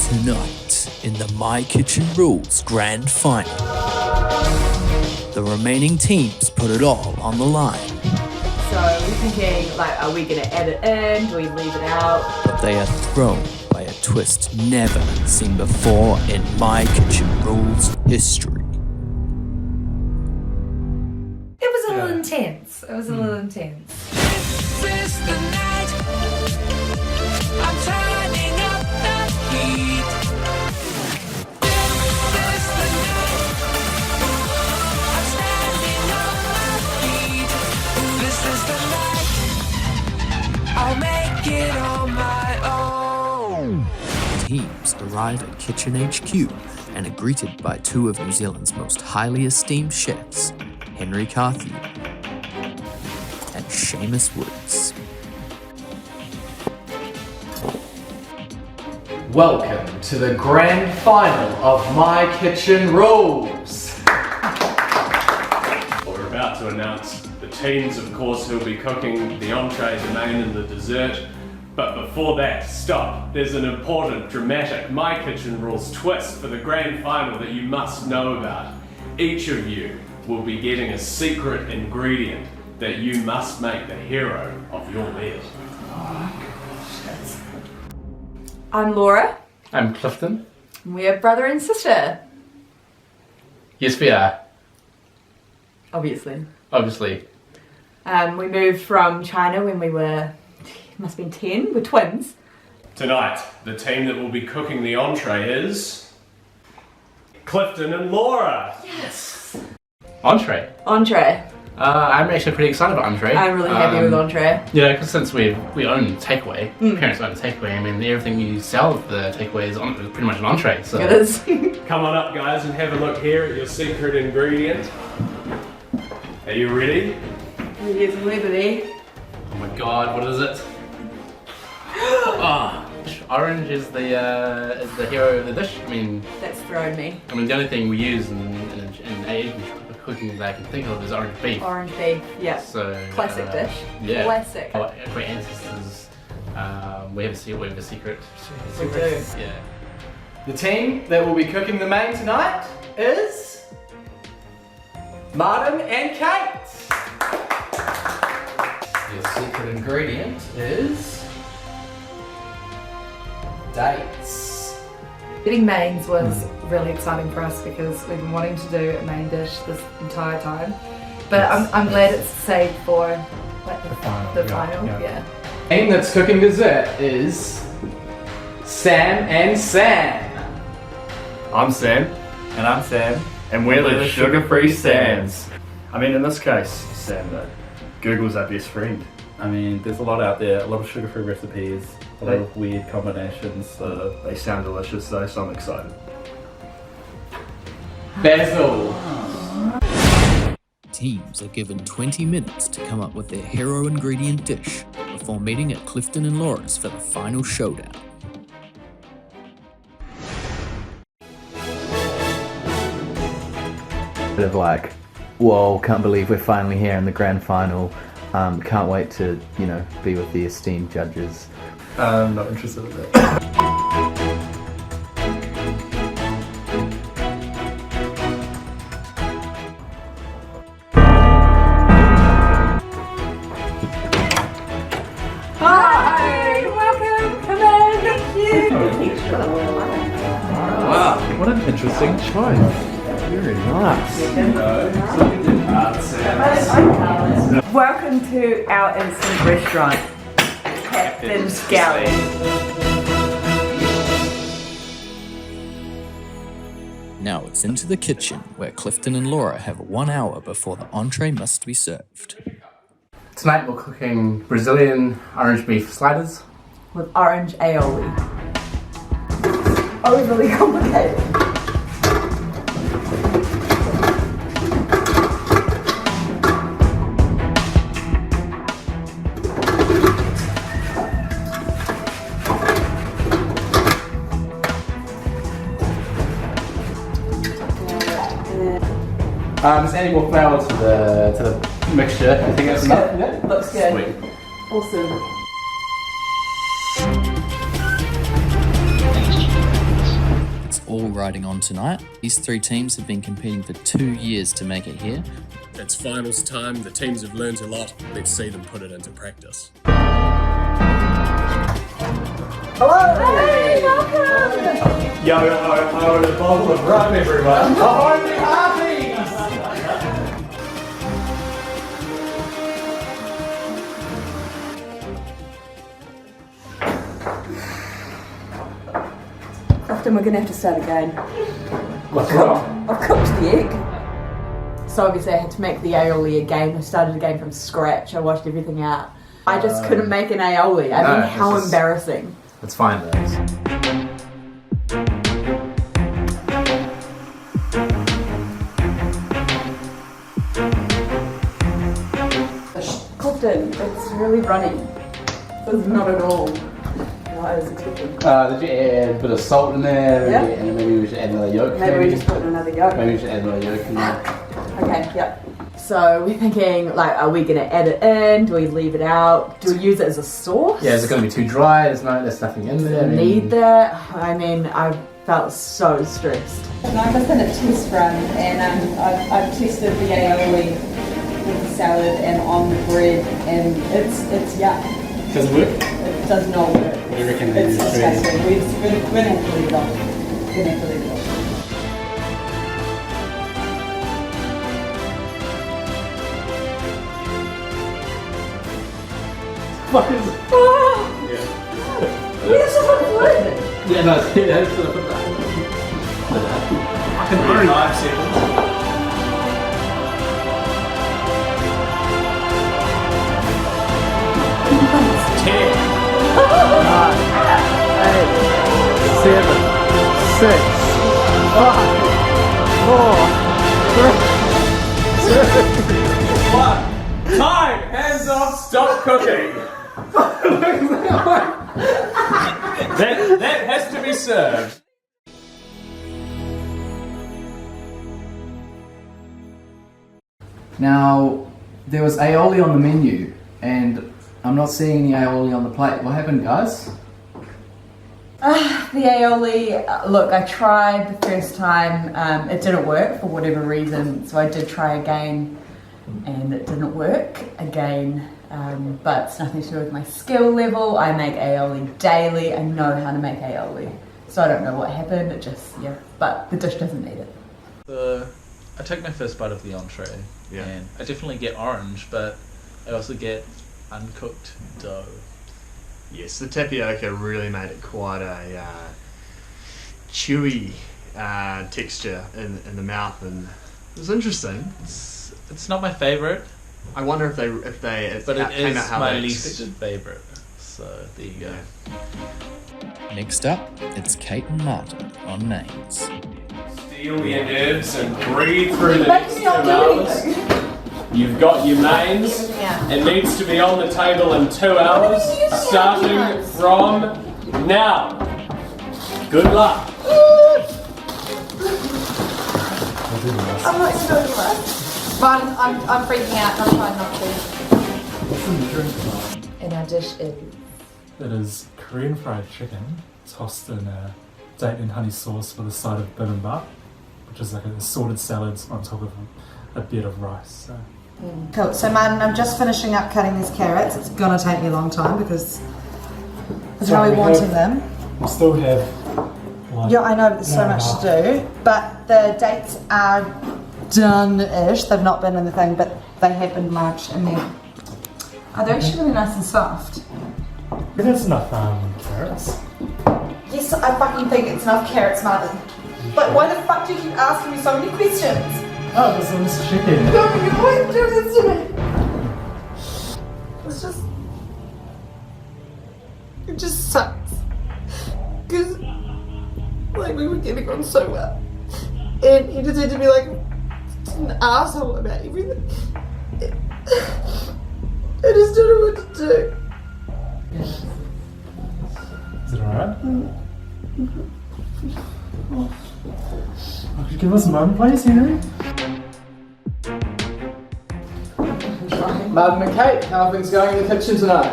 Tonight, in the My Kitchen Rules Grand Final, the remaining teams put it all on the line. So we're thinking, like, are we going to add it in? Do we leave it out? But they are thrown by a twist never seen before in My Kitchen Rules history. It was a little intense. It was a little intense. This is the night. I'm turning up the heat. This is the night. I'm standing on my feet. This is the night. I'll make it on my own. Teams arrive at Kitchen HQ and are greeted by two of New Zealand's most highly esteemed chefs, Henry Carthew and Seamus Woods. Welcome to the grand final of My Kitchen Rules. We're about to announce the teams, of course, who'll be cooking the entree, the main and the dessert. But before that, stop. There's an important, dramatic My Kitchen Rules twist for the grand final that you must know about. Each of you will be getting a secret ingredient that you must make the hero of your meal. I'm Laura. I'm Clifton. We're brother and sister, Yes, we are. obviously. Obviously. We moved from China when we were, must have been 10. We're twins. Tonight, the team that will be cooking the entree is Clifton and Laura. Entree. Entree. I'm actually pretty excited about entree. I'm really happy with entree. Yeah, because since we own takeaway, parents own takeaway, I mean, everything you sell at the takeaway is pretty much an entree. So. It is. Come on up, guys, and have a look here at your secret ingredient. Are you ready? Yes, liberty. Oh my god, what is it? Orange is the hero of the dish. I mean, That's thrown me. the only thing we use in Asian cooking that I can think of is orange beef. Orange beef. Yeah. So Classic dish. Yeah. Classic. Our great ancestors. We have a secret. We do. Yeah. The team that will be cooking the main tonight is Martin and Kate. Your secret ingredient is dates. Getting mains was really exciting for us because we've been wanting to do a main dish this entire time. But I'm glad it's saved for like the final. Yeah. The team that's cooking dessert is Sam and Sam. I'm Sam. And I'm Sam. And we're the sugar-free Sams. I mean, in this case, Sam, Google's our best friend. I mean, there's a lot out there, a lot of sugar-free recipes, a lot of weird combinations. They sound delicious though, so I'm excited. Basil. Teams are given 20 minutes to come up with their hero ingredient dish before meeting at Clifton and Laura's for the final showdown. Bit of like, whoa, can't believe we're finally here in the grand final. Can't wait to, be with the esteemed judges. I'm not interested in that. Hi! Welcome! Come in! Thank you! Wow, what an interesting choice. Very nice. Welcome to our instant restaurant, Captain's Galley. Now it's into the kitchen where Clifton and Laura have 1 hour before the entree must be served. Tonight we're cooking Brazilian orange beef sliders. With orange aioli. Overly complicated. Just adding more flour to the mixture. I think that's enough. Yeah. Looks good. Sweet. Awesome. bull riding on tonight. These three teams have been competing for 2 years to make it here. It's finals time. The teams have learnt a lot. Let's see them put it into practice. Hello! Hey, welcome! Yo, I want a bottle of rum, everyone. Only Harveys! Often we're gonna have to start again. What's wrong? I've cooked the egg. So obviously I had to make the aioli again. I started again from scratch. I washed everything out. I just couldn't make an aioli. I mean, how embarrassing. Let's find those. Cooked it. It's really runny. It's not at all what I was expecting. Did you add a bit of salt in there? Yeah. And maybe we should add another yolk. Maybe we just put another yolk. Maybe we should add another yolk in there. Okay, yep. So we're thinking, like, are we gonna add it in? Do we leave it out? Do we use it as a sauce? Yeah, is it going to be too dry? There's nothing in there. Need that? I mean, I felt so stressed. And I was in a test run, and I've tested the aioli with the salad and on the bread, and it's yuck. Does it work? It does not work. What do you reckon? It's disgusting. We're gonna have to leave it off. We're gonna have to leave it off. What is it? Where's the food? Yeah, no, it's I can burn 5 seconds. Seven, 6, 5, 4, 3, 2, 1. Time! Hands off, stop cooking! that has to be served. Now, there was aioli on the menu, and I'm not seeing any aioli on the plate. What happened, guys? The aioli, look, I tried the first time, it didn't work for whatever reason, so I did try again, and it didn't work again, but it's nothing to do with my skill level. I make aioli daily, I know how to make aioli, so I don't know what happened, it just, yeah, but the dish doesn't need it. I take my first bite of the entree, and I definitely get orange, but I also get uncooked dough. Yes, the tapioca really made it quite a chewy texture in the mouth, and it was interesting. It's not my favourite. I wonder if they but it came is out how my they least expected. favourite. So there you go. Next up, it's Kate and Martin on mains. Steel your nerves and breathe through the next 2 hours. You've got your mains. It needs to be on the table in 2 hours, starting from now. Good luck. I'm not sure what. But I'm freaking out, I'm trying not to. What's in the drink? And our dish is... It is Korean fried chicken tossed in a date and honey sauce with a side of bibimbap, which is like a assorted salads on top of a bed of rice. So. Cool. So Martin, I'm just finishing up cutting these carrots. It's gonna take me a long time because I'm really wanting them. We still have. Like, Yeah, I know, but there's so much to do. But the dates are done-ish. They've not been in the thing, but they happened March, and they're actually really nice and soft. That's enough carrots. Yes, I fucking think it's enough carrots, Martin. But why the fuck do you keep asking me so many questions? Oh, this one's chicken. No, you always do this to me. It's just... It just sucks. Because, like, we were getting on so well. And he just had to be like an asshole about everything. I just don't know what to do. Is it alright? Could you give us a moment, please, Henry? Martin and Kate, how are things going in the kitchen tonight?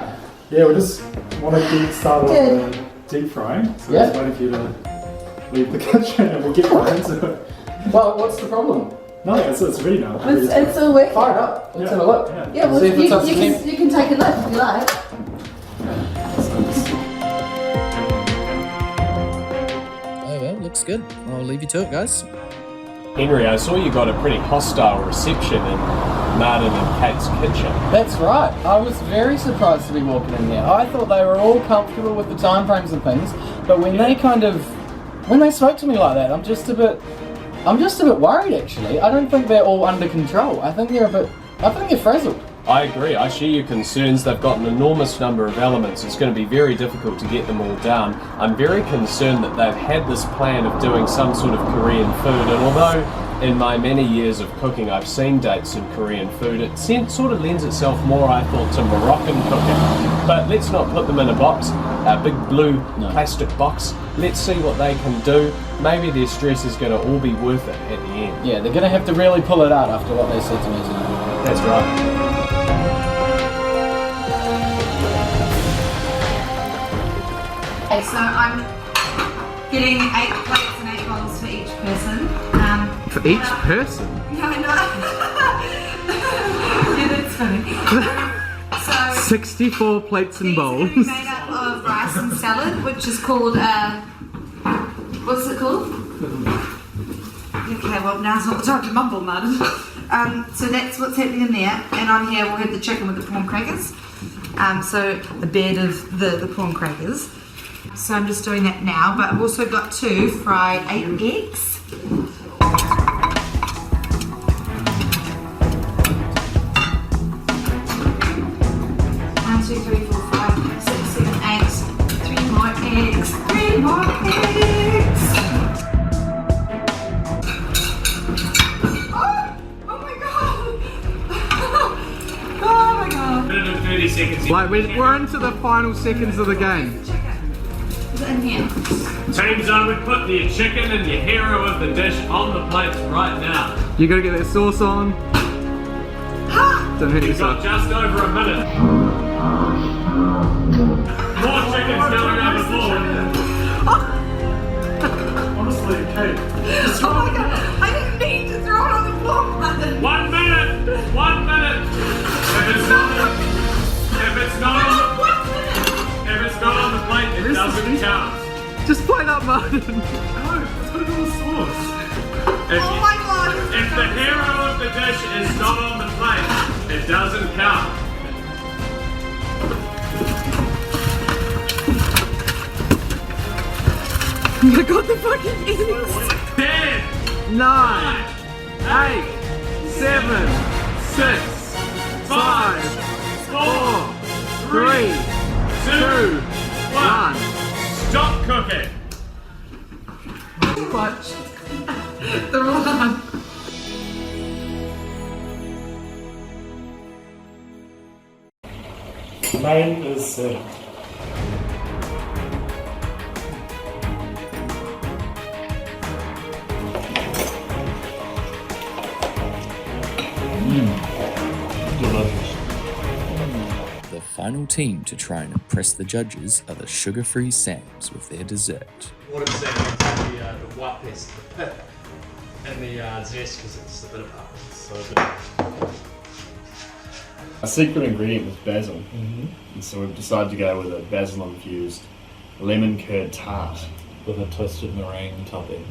Yeah, we just want to get started on the deep frying, so Yeah. just waiting for you to leave the kitchen and we'll get right into it. Well, what's the problem? Nothing, it's ready now. It's all working. Fire it up. Let's have a look. Yeah, well, See if it's up to you can take a look if you like. Oh well, looks good. I'll leave you to it, guys. Henry, I saw you got a pretty hostile reception in Martin and Kate's kitchen. That's right. I was very surprised to be walking in there. I thought they were all comfortable with the time frames and things, but when they spoke to me like that, I'm just a bit worried actually. I don't think they're all under control. I think they're frazzled. I agree. I share your concerns. They've got an enormous number of elements. It's going to be very difficult to get them all down. I'm very concerned that they've had this plan of doing some sort of Korean food, and although in my many years of cooking I've seen dates in Korean food, it sort of lends itself more, I thought, to Moroccan cooking. But let's not put them in a box, a big blue plastic box. Let's see what they can do. Maybe their stress is going to all be worth it at the end. Yeah, they're going to have to really pull it out after what they said to me tonight. That's right. Okay, so I'm getting 8 plates and 8 bowls for each person. For each person? No. Yeah, that's funny. So 64 plates and bowls. It's made up of rice and salad, which is called what's it called? Okay, well now's not the time to mumble, Martin. So that's what's happening in there, and on here we'll have the chicken with the prawn crackers. So the bed of the prawn crackers. So I'm just doing that now, but I've also got 2 fried 8 eggs. 1, 2, 3, 4, 5, 6, 7, 8. 3 more eggs. 3 more eggs. Oh my god! Oh my god! 30 seconds. Like we're into the final seconds of the game. Is it in here? Teams on, we put your chicken and your hero of the dish on the plates right now. You gotta get that sauce on. Don't hurt We've got yourself. just over a minute. More chickens going over the floor. Honestly, Kate. Oh my god! I didn't mean to throw it on the floor, Martin. 1 minute. 1 minute. If it's not on the plate, it doesn't count. Just plate up, Martin. No, it's got to go with sauce. Oh my god! If the hero of the dish is not on the plate, it doesn't count. I got the fucking eggs. 10, 9, 8, 7, 6, 5, 4, 3, 2, 1. Stop cooking. Watch. They're all on. Main is served. Delicious. The final team to try and impress the judges are the sugar-free Sams with their dessert. What I'm saying is the white paste, the pip, and the zest, because it's a bit of pop. So A secret ingredient was basil, and so we've decided to go with a basil-infused lemon curd tart with a twisted meringue topping.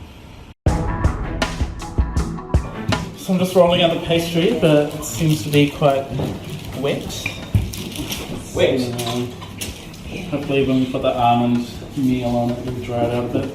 So I'm just rolling out the pastry, but it seems to be quite wet. Wet? Hopefully when we put the almond meal on it, it'll dry it out a bit.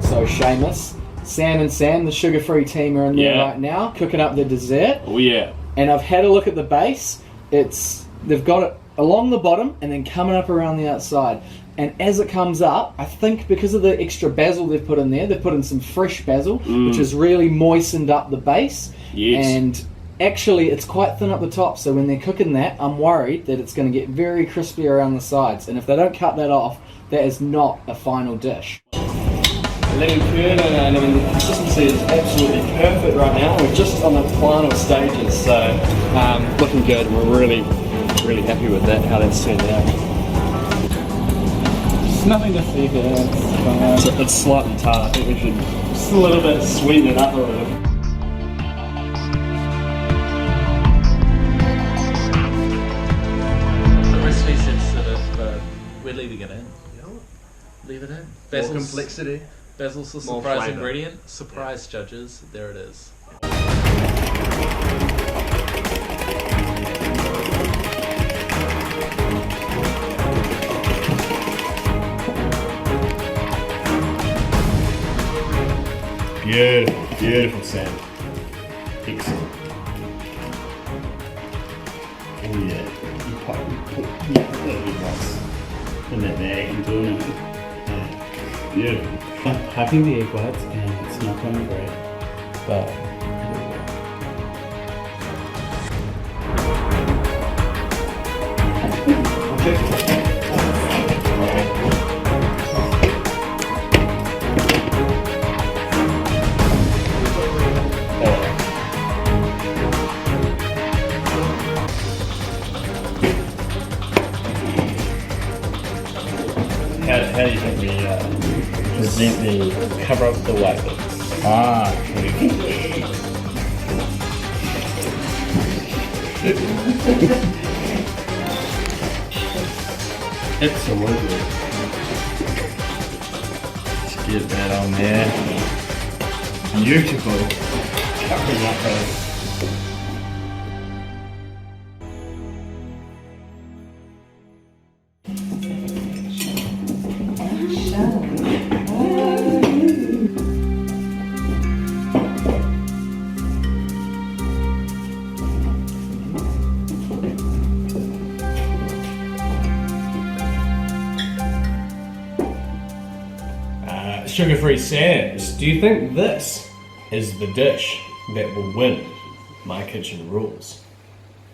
So Seamus, Sam and Sam, the sugar-free team, are in there right now, cooking up the dessert. Oh yeah. And I've had a look at the base. They've got it along the bottom and then coming up around the outside. And as it comes up, I think because of the extra basil they've put in there, they've put in some fresh basil, which has really moistened up the base. Yes. And actually, it's quite thin up the top, so when they're cooking that, I'm worried that it's going to get very crispy around the sides. And if they don't cut that off, that is not a final dish. lemon curd, and I mean the consistency is absolutely perfect right now. We're just on the final stages, so looking good, and we're really happy with that, how that's turned out. There's nothing to see here. It's slightly tart. I think we should just a little bit sweeten it up a little. The recipe says that if we're leaving it in. Leave it in. More complexity. Basil's the More surprise flavour. ingredient. Surprise judges. There it is. Beautiful, beautiful sound. Excellent. Oh yeah, you put that big rice in that bag and doing it. Yeah. Beautiful. I'm packing the egg whites and it's not going great, but How do you think we present the cover up the white bits? Absolutely. Let's get that on there. Beautiful. Covering up those. Sugar-free Sam's, do you think this is the dish that will win My Kitchen Rules?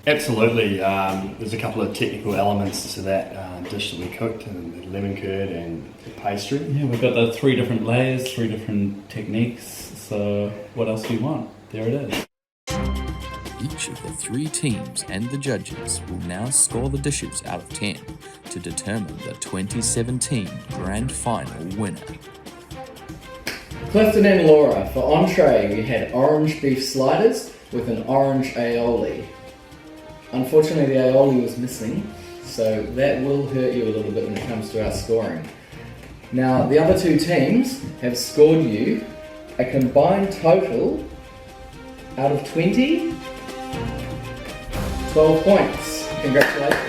Absolutely. There's a couple of technical elements to that dish that we cooked, and the lemon curd and the pastry. yeah, we've got the 3 different layers, 3 different techniques. So what else do you want? There it is. Each of the 3 teams and the judges will now score the dishes out of 10 to determine the 2017 Grand Final winner. Clifton and Laura, for entree we had orange beef sliders with an orange aioli. Unfortunately the aioli was missing, so that will hurt you a little bit when it comes to our scoring. Now the other 2 teams have scored you a combined total out of 20, 12 points. Congratulations.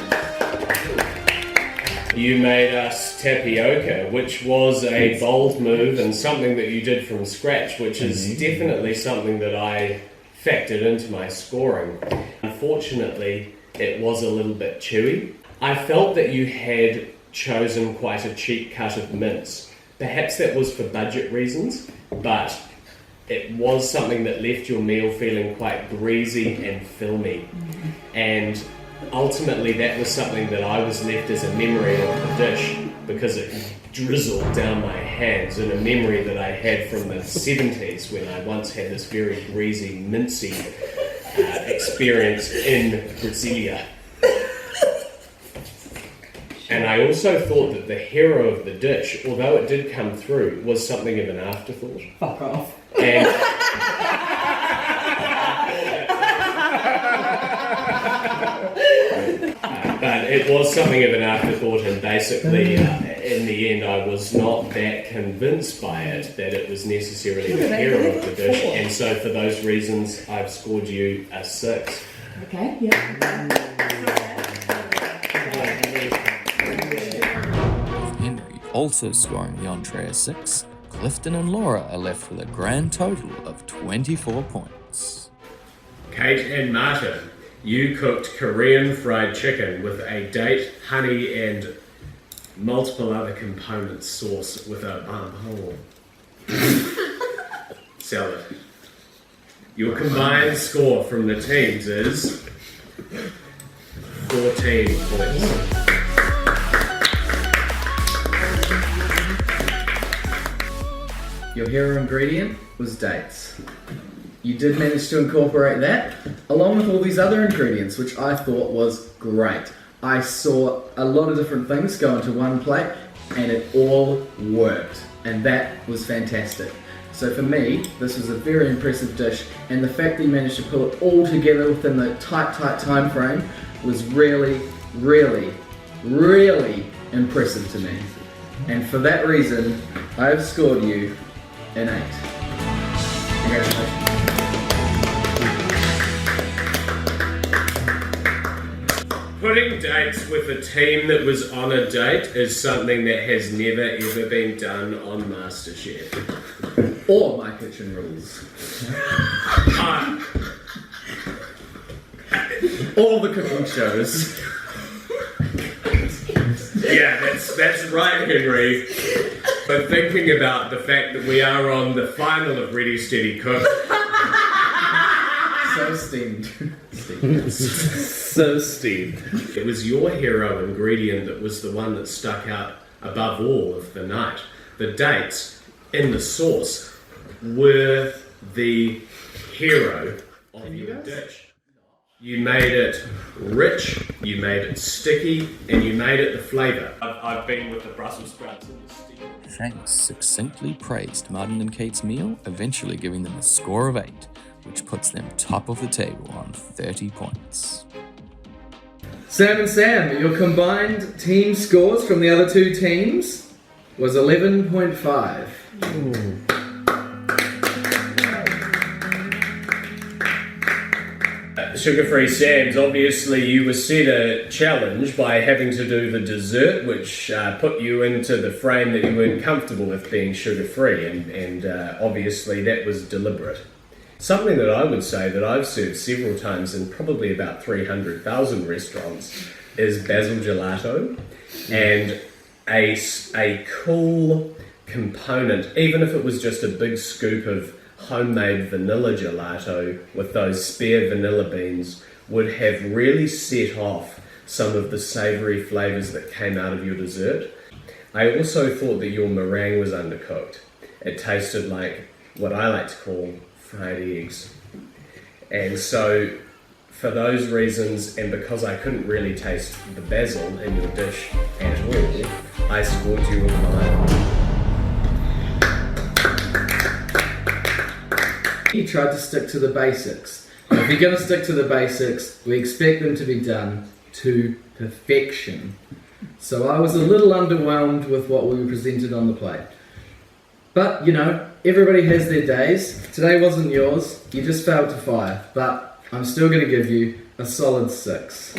You made us tapioca, which was a bold move and something that you did from scratch, which is definitely something that I factored into my scoring. Unfortunately, it was a little bit chewy. I felt that you had chosen quite a cheap cut of mince. Perhaps that was for budget reasons, but it was something that left your meal feeling quite greasy and filmy. And ultimately that was something that I was left as a memory of the dish because it drizzled down my hands, and a memory that I had from the 70s when I once had this very greasy, mincy experience in Brasilia. And I also thought that the hero of the dish, although it did come through, was something of an afterthought. Fuck off. And but it was something of an afterthought, and basically in the end I was not that convinced by it that it was necessarily the hero of the dish, and so for those reasons I've scored you a 6. Okay, yeah. With Henry also scoring the entree a 6, Clifton and Laura are left with a grand total of 24 points. Kate and Martin, you cooked Korean fried chicken with a date, honey and multiple other components sauce with a salad. Your combined score from the teams is 14 points. your hero ingredient was dates. You did manage to incorporate that, along with all these other ingredients, which I thought was great. I saw a lot of different things go into one plate, and it all worked, and that was fantastic. So for me, this was a very impressive dish, and the fact that you managed to pull it all together within the tight time frame was really, really, really impressive to me. And for that reason, I have scored you an 8. Congratulations. Putting dates with a team that was on a date is something that has never ever been done on MasterChef. Or My Kitchen Rules. All the cooking shows. Yeah, that's right, Henry. But thinking about the fact that we are on the final of Ready Steady Cook. So steamed. So steamed. It was your hero ingredient that was the one that stuck out above all of the night. The dates in the sauce were the hero of your dish. You made it rich, you made it sticky, and you made it the flavour. I've been with the Brussels sprouts and the steam. Shanks succinctly praised Martin and Kate's meal, eventually giving them a score of 8, which puts them top of the table on 30 points. Sam and Sam, your combined team scores from the other two teams was 11.5. Sugar-free Sam's, obviously you were set a challenge by having to do the dessert, which put you into the frame that you weren't comfortable with being sugar-free, and obviously that was deliberate. Something that I would say that I've served several times in probably about 300,000 restaurants is basil gelato, and a cool component, even if it was just a big scoop of homemade vanilla gelato with those spare vanilla beans, would have really set off some of the savoury flavours that came out of your dessert. I also thought that your meringue was undercooked. It tasted like what I like to call fried eggs. And so for those reasons, and because I couldn't really taste the basil in your dish at all, I scored you a 5. You tried to stick to the basics. And if you're going to stick to the basics, we expect them to be done to perfection. So I was a little underwhelmed with what we were presented on the plate. But, you know, everybody has their days. Today wasn't yours. You just failed to fire. But I'm still going to give you a solid 6.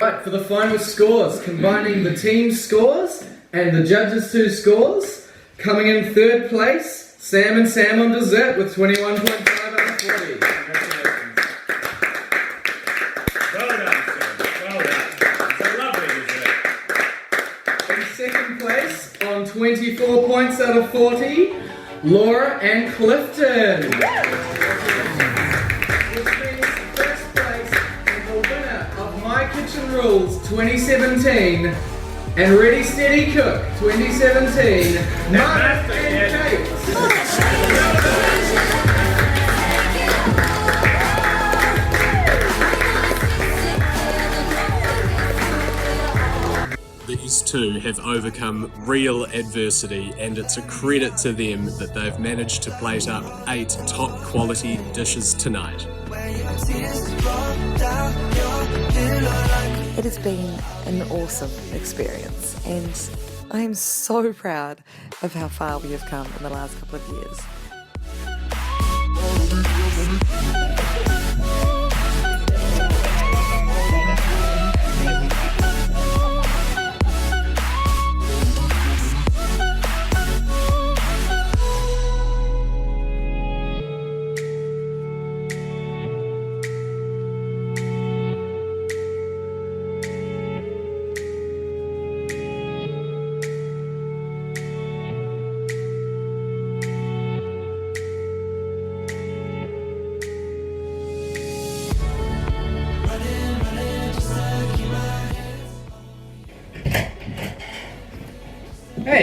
Right, for the final scores, combining the team's scores and the judges' 2 scores, coming in 3rd place, Sam and Sam on dessert with 21.5 out of 40. Congratulations. Well done, Sam. Well done. It's a lovely dessert. In 2nd place, on 24 points out of 40, Laura and Clifton. Which means 1st place and the winner of My Kitchen Rules 2017 and Ready Steady Cook 2017, Martin and Kate. These two have overcome real adversity, and it's a credit to them that they've managed to plate up 8 top quality dishes tonight. It has been an awesome experience, and I am so proud of how far we have come in the last couple of years.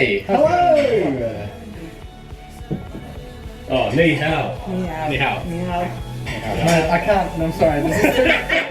Hi. Hello. Oh, ni hao. Ni hao. Ni hao. Ni hao. I can't. I'm sorry. This is